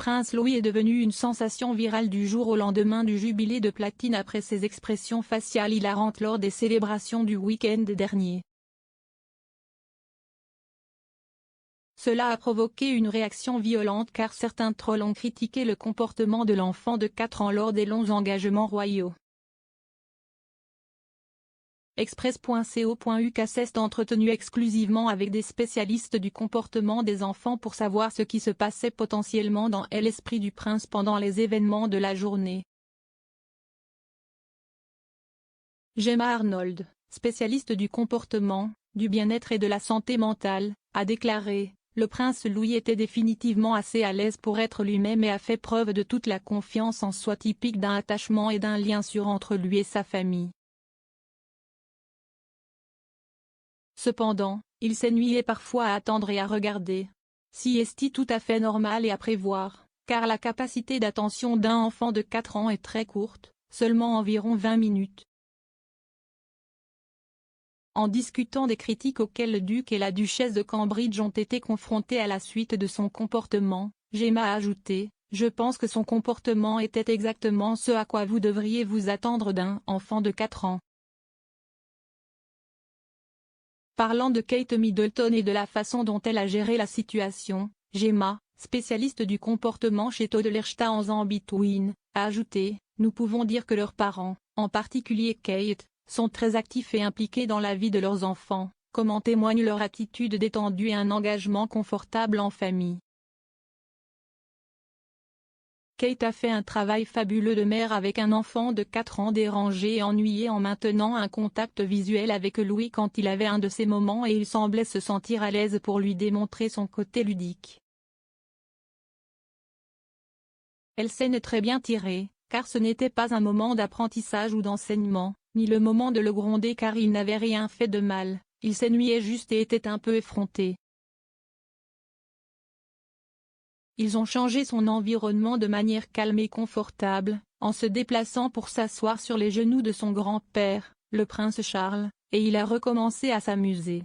prince Louis est devenu une sensation virale du jour au lendemain du jubilé de platine après ses expressions faciales hilarantes lors des célébrations du week-end dernier. Cela a provoqué une réaction violente car certains trolls ont critiqué le comportement de l'enfant de 4 ans lors des longs engagements royaux. Express.co.uk s'est entretenu exclusivement avec des spécialistes du comportement des enfants pour savoir ce qui se passait potentiellement dans l'esprit du prince pendant les événements de la journée. Gemma Arnold, spécialiste du comportement, du bien-être et de la santé mentale, a déclaré: le prince Louis était définitivement assez à l'aise pour être lui-même et a fait preuve de toute la confiance en soi typique d'un attachement et d'un lien sûr entre lui et sa famille. Cependant, il s'ennuyait parfois à attendre et à regarder. C'est tout à fait normal et à prévoir, car la capacité d'attention d'un enfant de 4 ans est très courte, seulement environ 20 minutes. En discutant des critiques auxquelles le duc et la duchesse de Cambridge ont été confrontés à la suite de son comportement, Gemma a ajouté: je pense que son comportement était exactement ce à quoi vous devriez vous attendre d'un enfant de 4 ans. Parlant de Kate Middleton et de la façon dont elle a géré la situation, Gemma, spécialiste du comportement chez Toddlersta en Between, a ajouté: nous pouvons dire que leurs parents, en particulier Kate, sont très actifs et impliqués dans la vie de leurs enfants, comme en témoigne leur attitude détendue et un engagement confortable en famille. Kate a fait un travail fabuleux de mère avec un enfant de 4 ans dérangé et ennuyé en maintenant un contact visuel avec Louis quand il avait un de ces moments et il semblait se sentir à l'aise pour lui démontrer son côté ludique. Elle s'en est très bien tirée, car ce n'était pas un moment d'apprentissage ou d'enseignement, ni le moment de le gronder car il n'avait rien fait de mal, il s'ennuyait juste et était un peu effronté. Ils ont changé son environnement de manière calme et confortable, en se déplaçant pour s'asseoir sur les genoux de son grand-père, le prince Charles, et il a recommencé à s'amuser.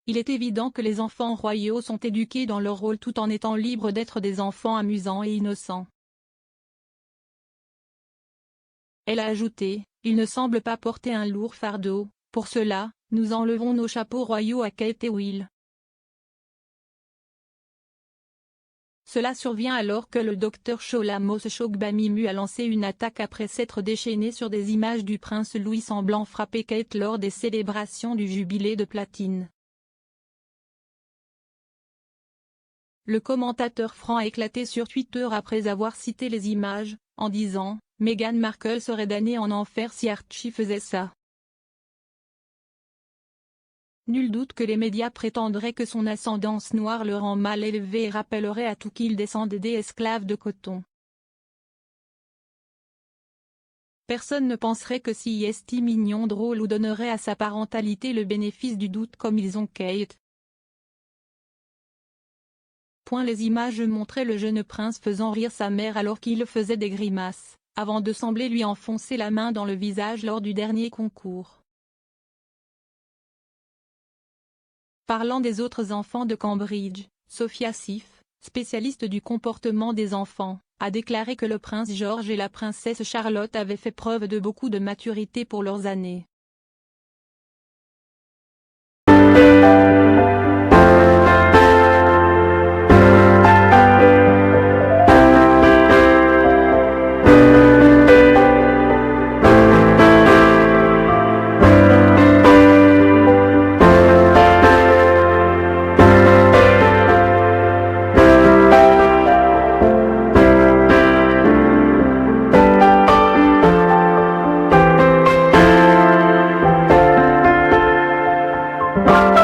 Il est évident que les enfants royaux sont éduqués dans leur rôle tout en étant libres d'être des enfants amusants et innocents. Elle a ajouté: il ne semble pas porter un lourd fardeau, pour cela, nous enlevons nos chapeaux royaux à Kate et Will. Cela survient alors que le docteur Sholamos Shogbamimu a lancé une attaque après s'être déchaîné sur des images du prince Louis semblant frapper Kate lors des célébrations du jubilé de platine. Le commentateur franc a éclaté sur Twitter après avoir cité les images, en disant: Meghan Markle serait damnée en enfer si Archie faisait ça. Nul doute que les médias prétendraient que son ascendance noire le rend mal élevé et rappellerait à tout qu'il descendait des esclaves de coton. Personne ne penserait que si est mignon drôle ou donnerait à sa parentalité le bénéfice du doute comme ils ont Kate. Les images montraient le jeune prince faisant rire sa mère alors qu'il faisait des grimaces, avant de sembler lui enfoncer la main dans le visage lors du dernier concours. Parlant des autres enfants de Cambridge, Sophia Sif, spécialiste du comportement des enfants, a déclaré que le prince George et la princesse Charlotte avaient fait preuve de beaucoup de maturité pour leurs années. Bye.